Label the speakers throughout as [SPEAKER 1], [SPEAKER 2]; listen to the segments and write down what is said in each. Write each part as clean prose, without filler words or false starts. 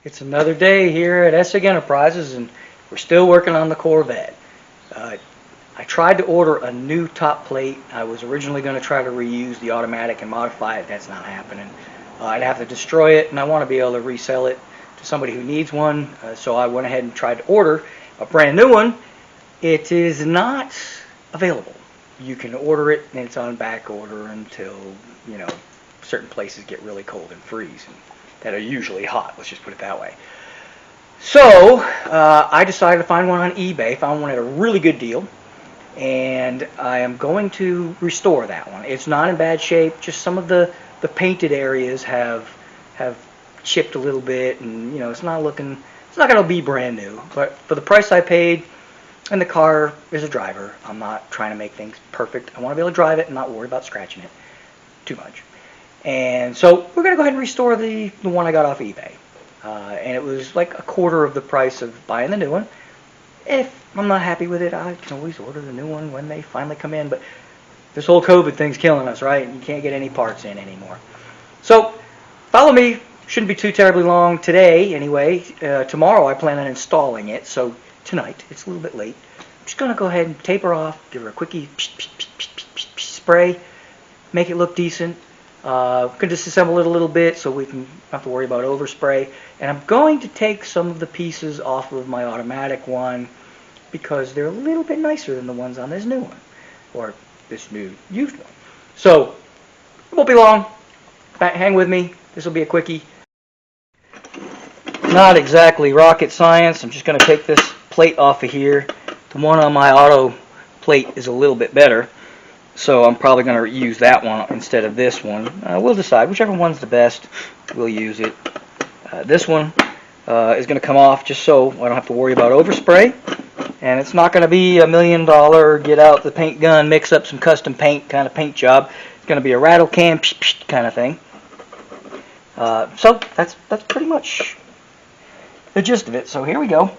[SPEAKER 1] It's another day here at Essig Enterprises, and we're still working on the Corvette. I tried to order a new top plate. I was originally going to try to reuse the automatic and modify it. That's not happening. I'd have to destroy it, and I want to be able to resell it to somebody who needs one. So I went ahead and tried to order a brand new one. It is not available. You can order it, and it's on back order until, certain places get really cold and freeze, and that are usually hot. Let's just put it that way. So I decided to find one on eBay. Found one at a really good deal, and I am going to restore that one. It's not in bad shape. Just some of the painted areas have chipped a little bit, and it's not going to be brand new. But for the price I paid, and the car is a driver, I'm not trying to make things perfect. I want to be able to drive it and not worry about scratching it too much. And so we're going to go ahead and restore the one I got off eBay. And it was like a quarter of the price of buying the new one. If I'm not happy with it, I can always order the new one when they finally come in. But this whole COVID thing's killing us, right? You can't get any parts in anymore. So follow me. Shouldn't be too terribly long today anyway. Tomorrow I plan on installing it. So tonight, it's a little bit late. I'm just going to go ahead and tape her off, give her a quickie spray, make it look decent. Could disassemble it a little bit so we can not have to worry about overspray. And I'm going to take some of the pieces off of my automatic one because they're a little bit nicer than the ones on this new one, or this new used one. So it won't be long. Hang with me. This will be a quickie. Not exactly rocket science. I'm just going to take this plate off of here. The one on my auto plate is a little bit better, so I'm probably going to use that one instead of this one. We'll decide. Whichever one's the best, we'll use it. This one is going to come off just so I don't have to worry about overspray. And it's not going to be $1 million, get out the paint gun, mix up some custom paint kind of paint job. It's going to be a rattle can kind of thing. So that's pretty much the gist of it. So here we go.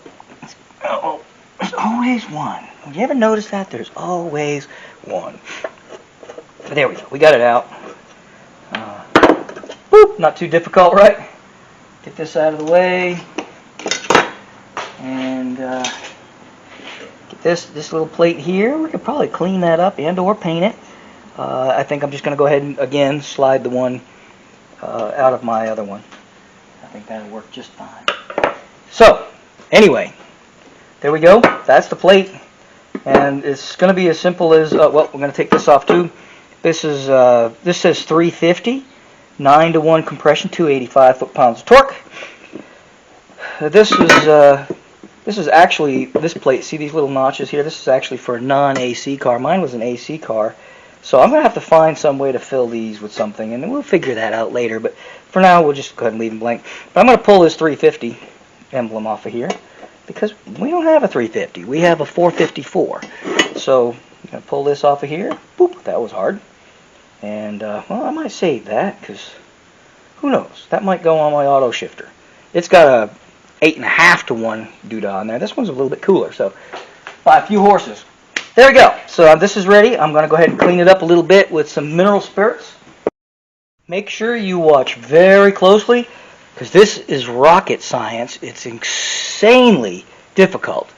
[SPEAKER 1] There's always one. Have you ever noticed that? There's always one. There we go. We got it out. Boop. Not too difficult, right? Get this out of the way. And get this little plate here. We could probably clean that up and or paint it. I think I'm just going to go ahead and, again, slide the one out of my other one. I think that'll work just fine. So, anyway, there we go. That's the plate. And it's going to be as simple as, well, we're going to take this off too. This says 350, 9-to-1 compression, 285 foot-pounds of torque. This is actually, this plate, see these little notches here? This is actually for a non-AC car. Mine was an AC car. So I'm going to have to find some way to fill these with something, and we'll figure that out later. But for now, we'll just go ahead and leave them blank. But I'm going to pull this 350 emblem off of here, because we don't have a 350. We have a 454. So I'm going to pull this off of here. Boop, that was hard. And, well, I might save that, because who knows? That might go on my auto shifter. It's got a 8.5-to-1 doodah on there. This one's a little bit cooler, so by a few horses. There we go. So this is ready. I'm going to go ahead and clean it up a little bit with some mineral spirits. Make sure you watch very closely, because this is rocket science. It's insanely difficult.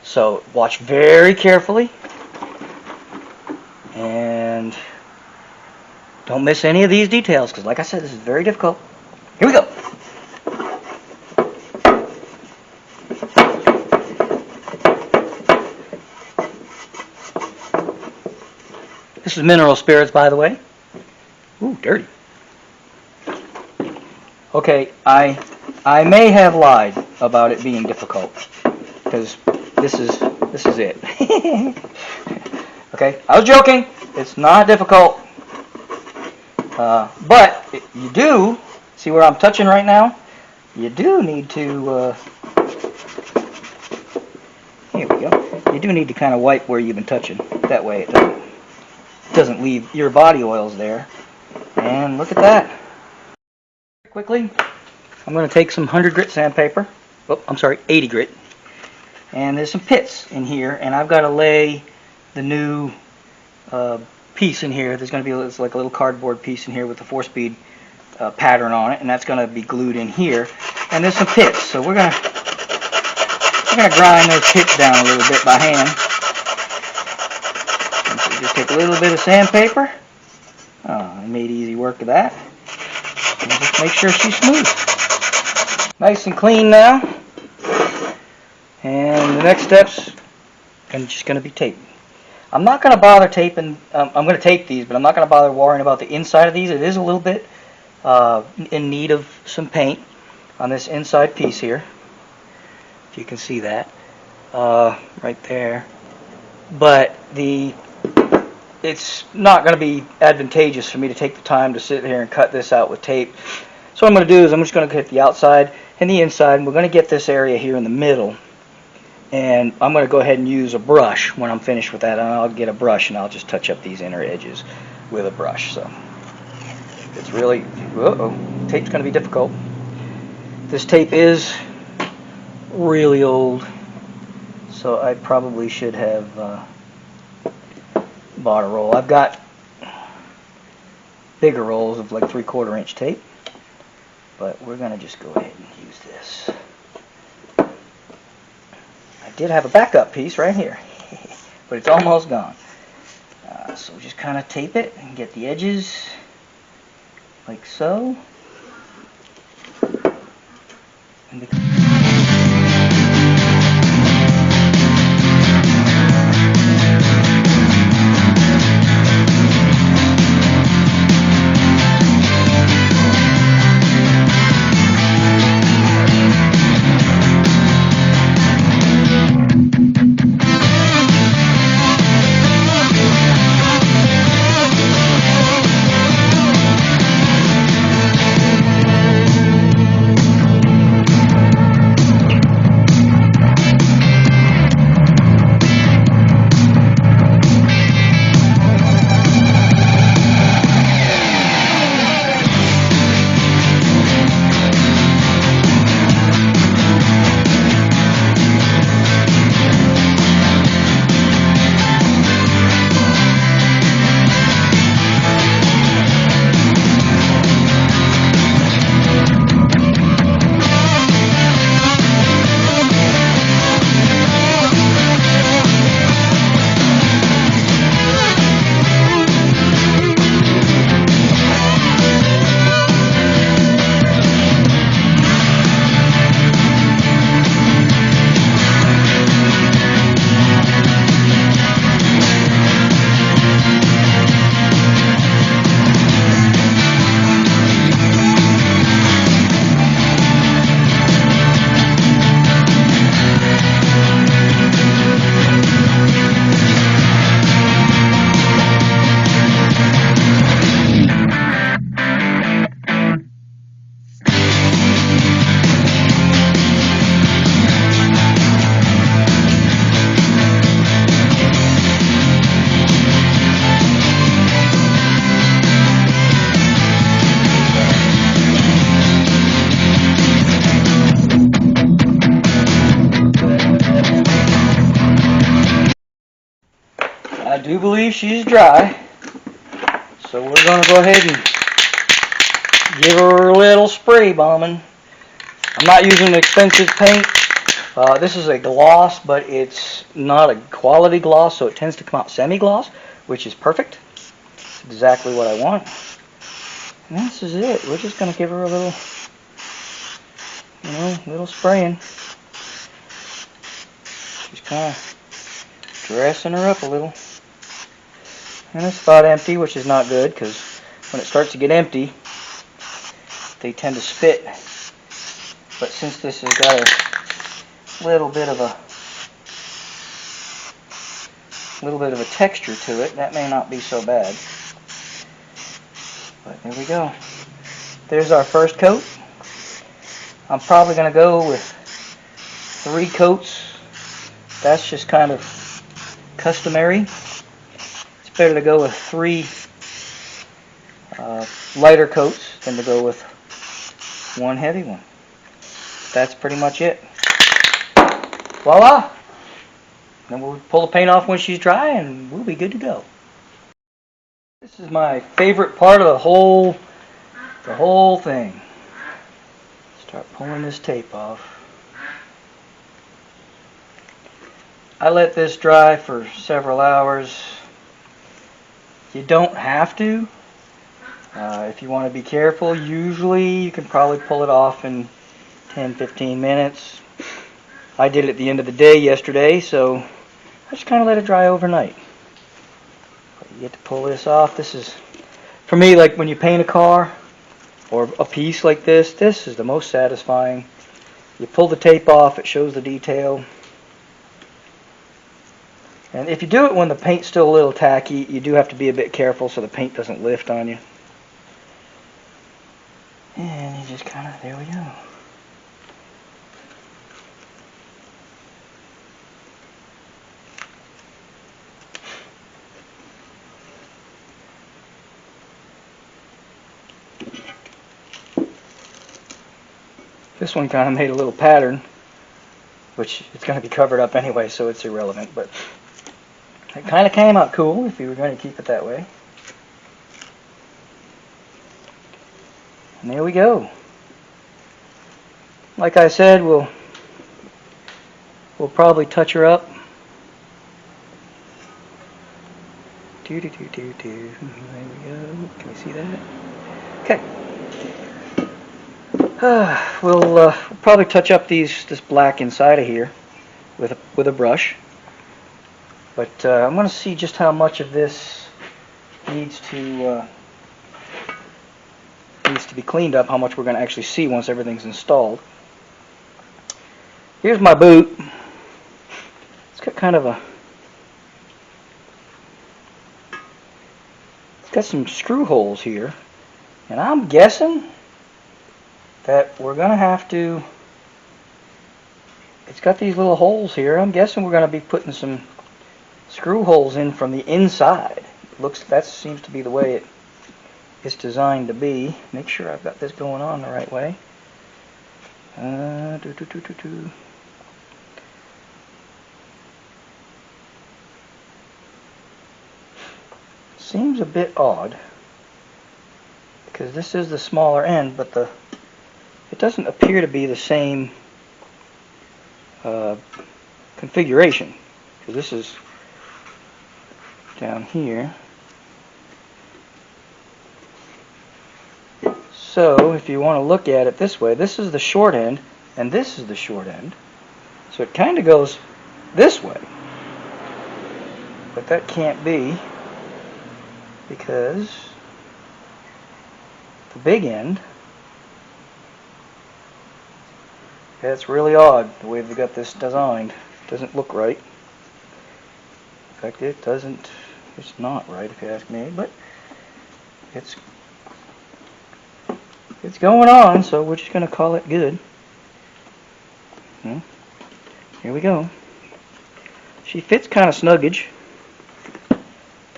[SPEAKER 1] So watch very carefully. And don't miss any of these details, because like I said, this is very difficult. Here we go. This is mineral spirits, by the way. Ooh, dirty. Okay, I may have lied about it being difficult, because this is it. Okay, I was joking. It's not difficult. But you do see where I'm touching right now. You do need to. Here we go. You do need to kind of wipe where you've been touching. That way it doesn't leave your body oils there. And look at that. Quickly, I'm going to take some 100 grit sandpaper. Oh, I'm sorry, 80 grit. And there's some pits in here, and I've got to lay the new piece in here. There's going to be like a little cardboard piece in here with the 4-speed pattern on it, and that's going to be glued in here. and there's some pits. So we're gonna grind those pits down a little bit by hand. So we just take a little bit of sandpaper. Oh, I made easy work of that. And just make sure she's smooth. Nice and clean now. And the next steps are just going to be taping. I'm not going to bother taping. I'm going to tape these, but I'm not going to bother worrying about the inside of these. It is a little bit in need of some paint on this inside piece here. If you can see that right there. But it's not going to be advantageous for me to take the time to sit here and cut this out with tape. So what I'm going to do is I'm just going to get the outside and the inside, and we're going to get this area here in the middle. And I'm going to go ahead and use a brush when I'm finished with that. And I'll get a brush and I'll just touch up these inner edges with a brush. So it's really, tape's going to be difficult. This tape is really old, so I probably should have bought a roll. I've got bigger rolls of like 3/4 inch tape, but we're going to just go ahead and use this. I did have a backup piece right here, but it's almost gone. So just kind of tape it and get the edges like so. And I do believe she's dry, so we're going to go ahead and give her a little spray bombing. I'm not using an expensive paint. This is a gloss, but it's not a quality gloss, so it tends to come out semi-gloss, which is perfect. It's exactly what I want. And this is it. We're just going to give her a little, little spraying. Just kind of dressing her up a little. And it's about empty, which is not good, because when it starts to get empty, they tend to spit. But since this has got a little bit of a texture to it, that may not be so bad. But there we go. There's our first coat. I'm probably going to go with 3 coats. That's just kind of customary. It's better to go with 3 lighter coats than to go with 1 heavy one. That's pretty much it. Voila! Then we'll pull the paint off when she's dry and we'll be good to go. This is my favorite part of the whole thing. Start pulling this tape off. I let this dry for several hours. You don't have to. If you want to be careful, usually you can probably pull it off in 10-15 minutes. I did it at the end of the day yesterday, so I just kind of let it dry overnight. But you get to pull this off. This is, for me, like when you paint a car or a piece like this is the most satisfying. You pull the tape off, it shows the detail. And if you do it when the paint's still a little tacky, you do have to be a bit careful so the paint doesn't lift on you. And you just kind of, there we go. This one kind of made a little pattern, which it's going to be covered up anyway, so it's irrelevant, but it kind of came out cool if you were going to keep it that way. And there we go. Like I said, we'll probably touch her up. There we go. Can we see that? Okay. We'll probably touch up this black inside of here with a brush. But I'm going to see just how much of this needs to be cleaned up, how much we're going to actually see once everything's installed. Here's my boot. It's got kind of it's got some screw holes here, and I'm guessing that we're going to have to, it's got these little holes here. I'm guessing we're going to be putting some screw holes in from the inside. That seems to be the way it's designed to be. Make sure I've got this going on the right way. Seems a bit odd because this is the smaller end, but it doesn't appear to be the same configuration, because this is down here. So if you want to look at it this way, this is the short end and this is the short end, so it kind of goes this way, but that can't be, because the big end, yeah, it's really odd the way they got this designed. It doesn't look right. In fact, it's not right if you ask me, but it's going on, so we're just going to call it good. Here we go. She fits kind of snuggage.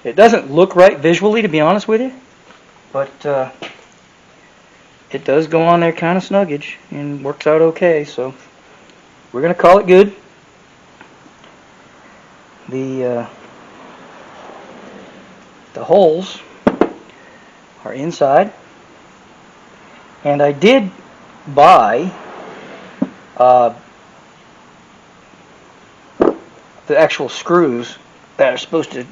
[SPEAKER 1] It doesn't look right visually, to be honest with you, but it does go on there kind of snuggage and works out okay, so we're going to call it good. The holes are inside, and I did buy the actual screws that are supposed to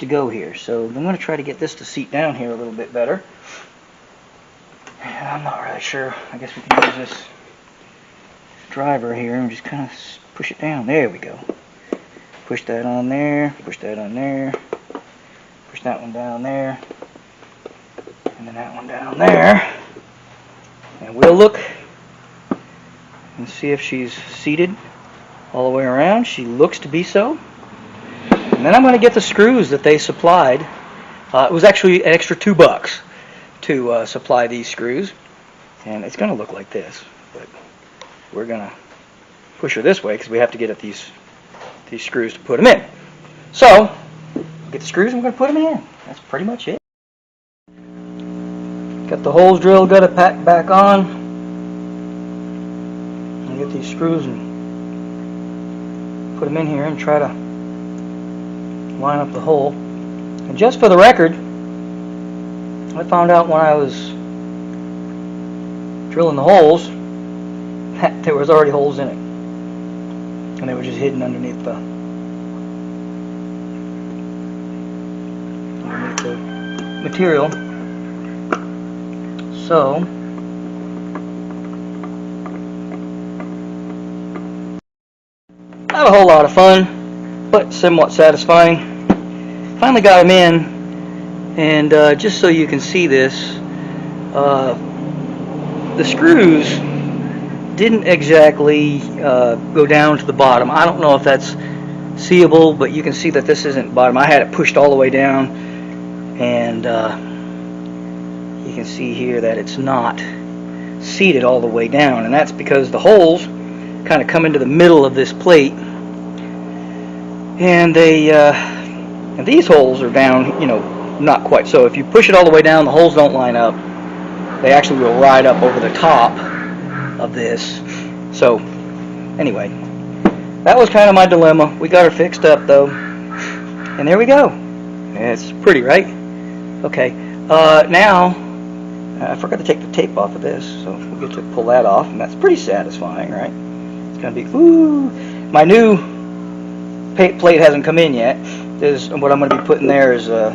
[SPEAKER 1] go here. So I'm going to try to get this to seat down here a little bit better. I'm not really sure. I guess we can use this driver here and just kind of push it down. There we go. Push that on there, push that on there, push that one down there, and then that one down there. And we'll look and see if she's seated all the way around. She looks to be so. And then I'm going to get the screws that they supplied. It was actually an extra $2 to supply these screws, and it's going to look like this, but we're going to push her this way because we have to get at these screws to put them in. So we'll get the screws and we're going to put them in. That's pretty much it. Got the holes drilled, got it packed back on. I'll get these screws and put them in here and try to line up the hole. And just for the record, I found out when I was drilling the holes, there was already holes in it, and they were just hidden underneath the material. So not a whole lot of fun, but somewhat satisfying. Finally got them in, and just so you can see this, the screws didn't exactly go down to the bottom. I don't know if that's seeable, but you can see that this isn't bottom. I had it pushed all the way down, and you can see here that it's not seated all the way down, and that's because the holes kind of come into the middle of this plate, and and these holes are down, not quite. So if you push it all the way down, the holes don't line up. They actually will ride up over the top of this. So anyway, that was kind of my dilemma. We got her fixed up though, and there we go. It's pretty, right? Okay. Now I forgot to take the tape off of this, so we'll get to pull that off, and that's pretty satisfying, right? It's gonna be woo. My new plate hasn't come in yet. What I'm going to be putting there is a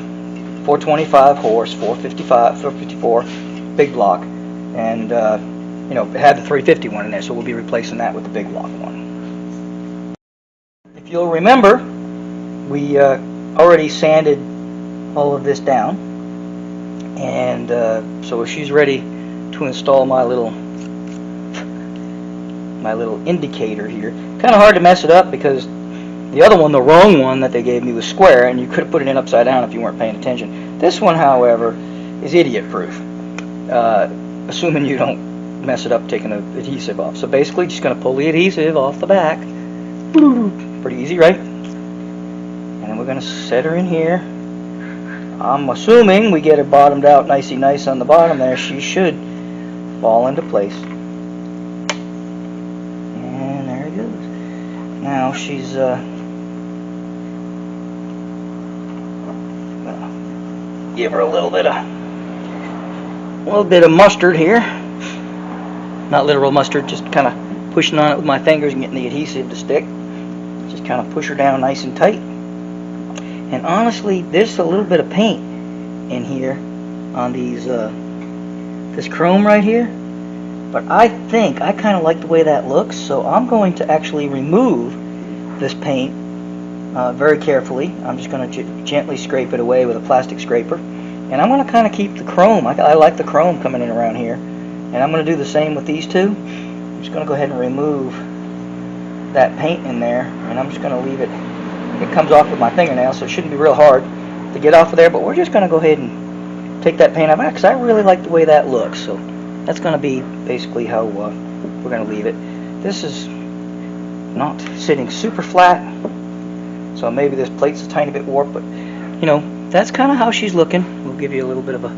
[SPEAKER 1] 425 horse, 454 big block, and it had the 350 one in there, so we'll be replacing that with the big block one. If you'll remember, we already sanded all of this down, and so she's ready to install my little indicator here. Kind of hard to mess it up because the other one, the wrong one that they gave me, was square, and you could have put it in upside down if you weren't paying attention. This one, however, is idiot-proof, assuming you don't mess it up taking the adhesive off. So basically, just going to pull the adhesive off the back. Pretty easy, right? And then we're going to set her in here. I'm assuming we get her bottomed out nicey nice on the bottom there. She should fall into place. And there it goes. Now she's give her a little bit of mustard here. Not literal mustard, just kind of pushing on it with my fingers and getting the adhesive to stick. Just kind of push her down nice and tight. And honestly, there's a little bit of paint in here on these this chrome right here. But I think I kind of like the way that looks, so I'm going to actually remove this paint very carefully. I'm just going to gently scrape it away with a plastic scraper, and I'm going to kind of keep the chrome. I like the chrome coming in around here, and I'm going to do the same with these two. I'm just going to go ahead and remove that paint in there, and I'm just going to leave it. It comes off with my fingernail, so it shouldn't be real hard to get off of there, but we're just going to go ahead and take that paint off because I really like the way that looks. So that's going to be basically how we're going to leave it. This is not sitting super flat, so maybe this plate's a tiny bit warped, but that's kind of how she's looking. We'll give you a little bit of a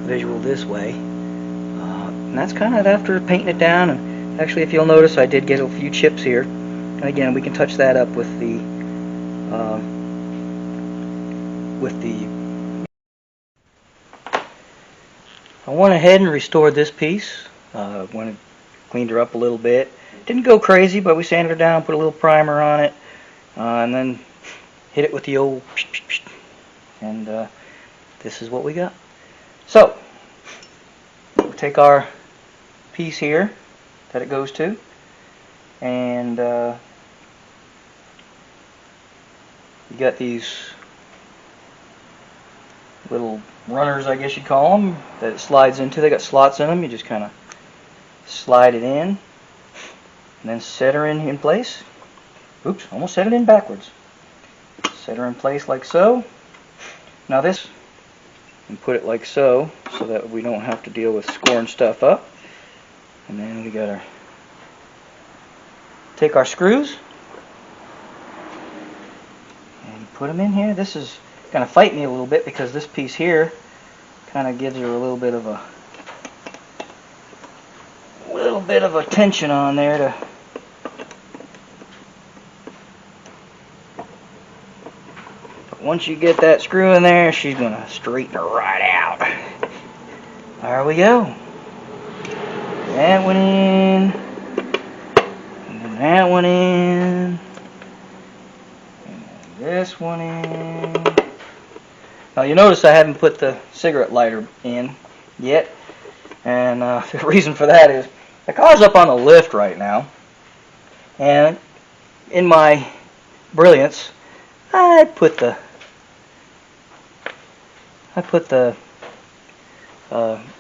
[SPEAKER 1] visual this way, and that's kind of after painting it down. And actually, if you'll notice, I did get a few chips here, and again, we can touch that up with the I went ahead and restored this piece. Went and cleaned her up a little bit. Didn't go crazy, but we sanded her down, put a little primer on it, and then hit it with the old and this is what we got. So we'll take our piece here that it goes to, and you got these little runners, I guess you'd call them, that it slides into. They got slots in them. You just kind of slide it in and then set her in place. Oops, almost set it in backwards. Set her in place like so. Now this, and put it like so that we don't have to deal with scoring stuff up. And then we gotta take our screws and put them in here. This is gonna fight me a little bit because this piece here kind of gives her a little bit of a tension on there to once you get that screw in there, she's gonna straighten her right out. There we go. that one in. And then that one in. And this one in. Now you notice I haven't put the cigarette lighter in yet. And the reason for that is the car's up on the lift right now. And in my brilliance, I put the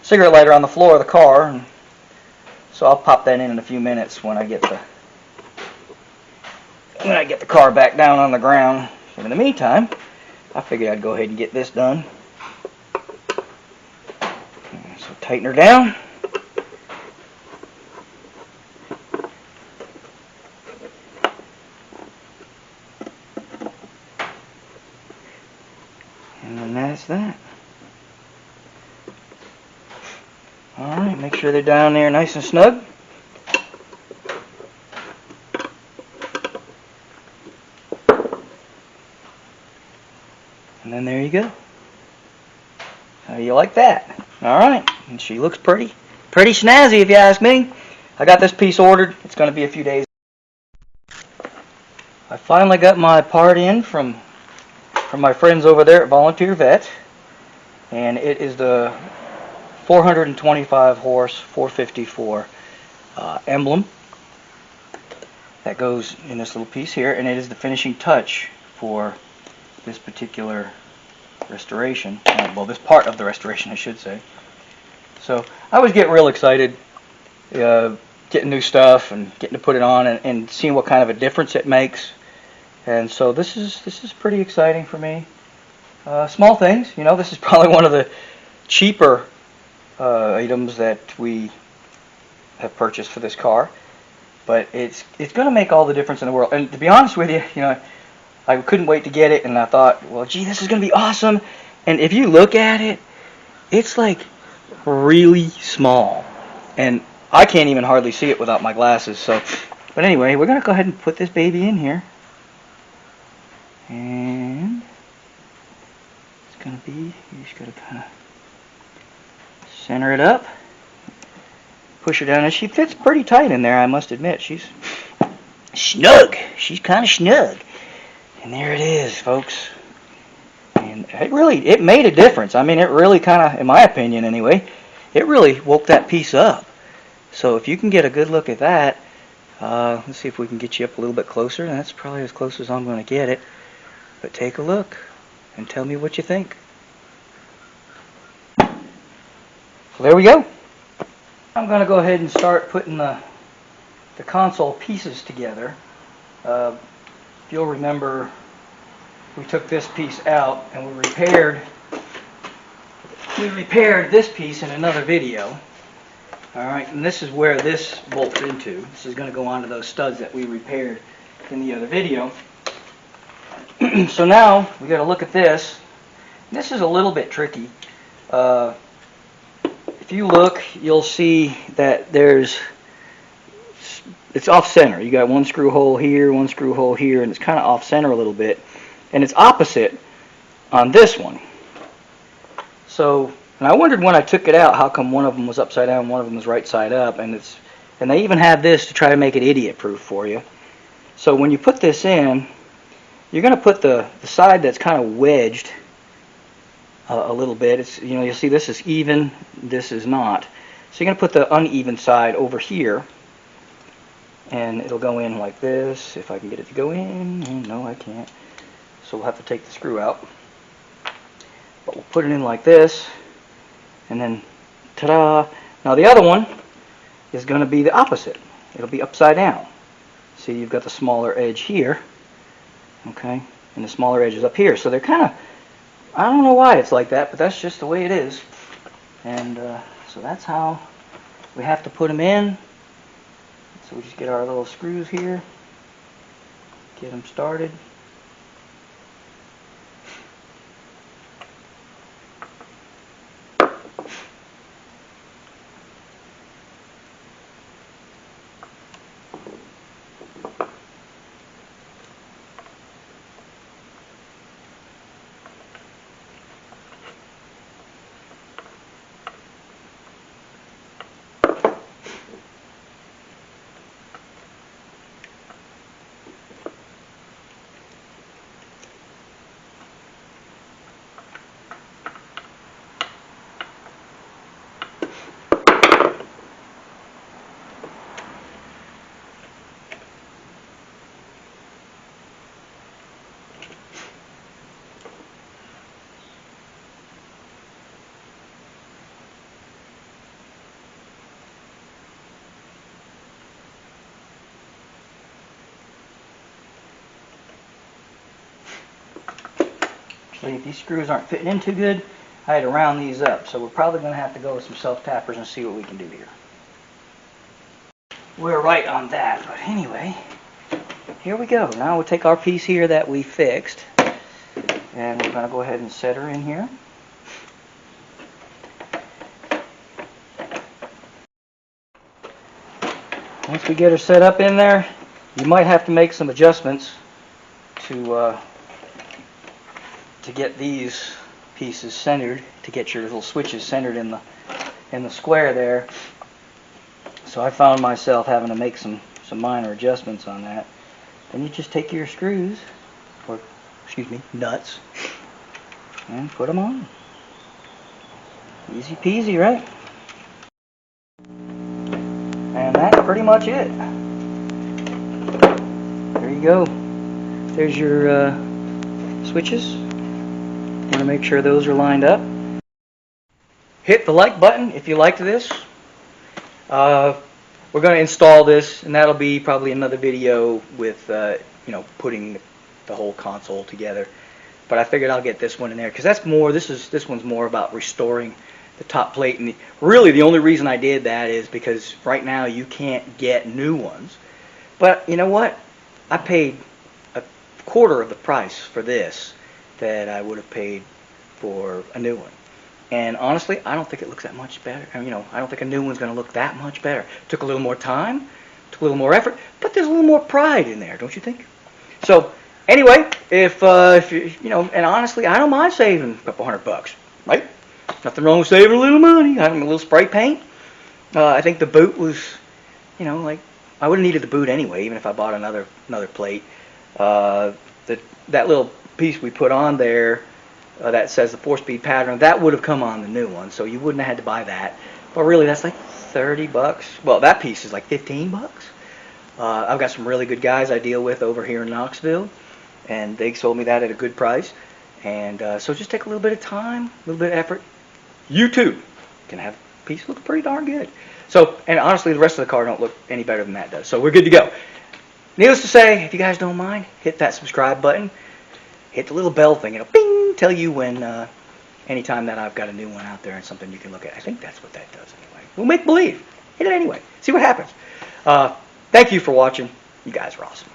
[SPEAKER 1] cigarette lighter on the floor of the car, and so I'll pop that in a few minutes when I get the car back down on the ground. And in the meantime, I figured I'd go ahead and get this done. So tighten her down. And then that's that. Alright, make sure they're down there nice and snug. And then there you go. How do you like that? Alright, and she looks pretty snazzy if you ask me. I got this piece ordered. It's going to be a few days. I finally got my part in from my friends over there at Volunteer Vet, and it is the 425 horse 454 emblem that goes in this little piece here, and it is the finishing touch for this particular restoration. Well, this part of the restoration, I should say. So I always get real excited getting new stuff and getting to put it on and seeing what kind of a difference it makes. And so this is pretty exciting for me. Small things, you know. This is probably one of the cheaper items that we have purchased for this car, but it's going to make all the difference in the world. And to be honest with you, you know, I couldn't wait to get it, and I thought, well, gee, this is going to be awesome. And if you look at it, it's like really small, and I can't even hardly see it without my glasses. So, but anyway, we're going to go ahead and put this baby in here. And it's going to be, you just got to kind of center it up, push her down, and she fits pretty tight in there, I must admit. She's snug. She's kind of snug. And there it is, folks. And it made a difference. I mean, it really kind of, in my opinion anyway, it really woke that piece up. So if you can get a good look at that, let's see if we can get you up a little bit closer. That's probably as close as I'm going to get it. But take a look and tell me what you think. So there we go. I'm going to go ahead and start putting the console pieces together. If you'll remember, we took this piece out and we repaired this piece in another video. Alright, and this is where this bolts into. This is going to go onto those studs that we repaired in the other video. So now we got to look at this. This is a little bit tricky. If you look, you'll see that it's off center. You got one screw hole here, one screw hole here, and it's kind of off center a little bit. And it's opposite on this one. So, and I wondered when I took it out how come one of them was upside down and one of them was right side up. And they even have this to try to make it idiot proof for you. So when you put this in, you're going to put the side that's kind of wedged a little bit. It's, you know, you'll see this is even, this is not. So you're going to put the uneven side over here, and it'll go in like this. If I can get it to go in, no, I can't. So we'll have to take the screw out. But we'll put it in like this, and then ta-da! Now the other one is going to be the opposite. It'll be upside down. See, you've got the smaller edge here. Okay, and the smaller edge is up here. So they're kind of, I don't know why it's like that, but that's just the way it is. And so that's how we have to put them in. So we just get our little screws here, get them started. if these screws aren't fitting in too good, I had to round these up. So we're probably going to have to go with some self-tappers and see what we can do here. We're right on that, but anyway, here we go. Now we'll take our piece here that we fixed, and we're going to go ahead and set her in here. Once we get her set up in there, you might have to make some adjustments to get these pieces centered, to get your little switches centered in the square there. So I found myself having to make some minor adjustments on that. Then you just take your screws, or excuse me, nuts, and put them on. Easy peasy, right? And that's pretty much it. There you go. There's your switches. Want to make sure those are lined up. Hit the like button if you liked this. We're going to install this, and that'll be probably another video with putting the whole console together. But I figured I'll get this one in there because that's more. This one's more about restoring the top plate, and really the only reason I did that is because right now you can't get new ones. But you know what? I paid a quarter of the price for this that I would have paid for a new one. And honestly, I don't think it looks that much better. I don't think a new one's going to look that much better. Took a little more time, took a little more effort, but there's a little more pride in there, don't you think? So anyway, if and honestly, I don't mind saving a couple $100, right? Nothing wrong with saving a little money. I have a little spray paint. I think the boot was, like I would have needed the boot anyway, even if I bought another plate. That little piece we put on there that says the 4-speed pattern, that would have come on the new one, so you wouldn't have had to buy that. But really, that's like $30. Well, that piece is like $15. I've got some really good guys I deal with over here in Knoxville, and they sold me that at a good price. And so just take a little bit of time, a little bit of effort. You too can have a piece look pretty darn good. So, and honestly, the rest of the car don't look any better than that does. So we're good to go. Needless to say, if you guys don't mind, hit that subscribe button. Hit the little bell thing. It'll bing, tell you when, anytime that I've got a new one out there and something you can look at. I think that's what that does anyway. We'll make believe. Hit it anyway. See what happens. Thank you for watching. You guys are awesome.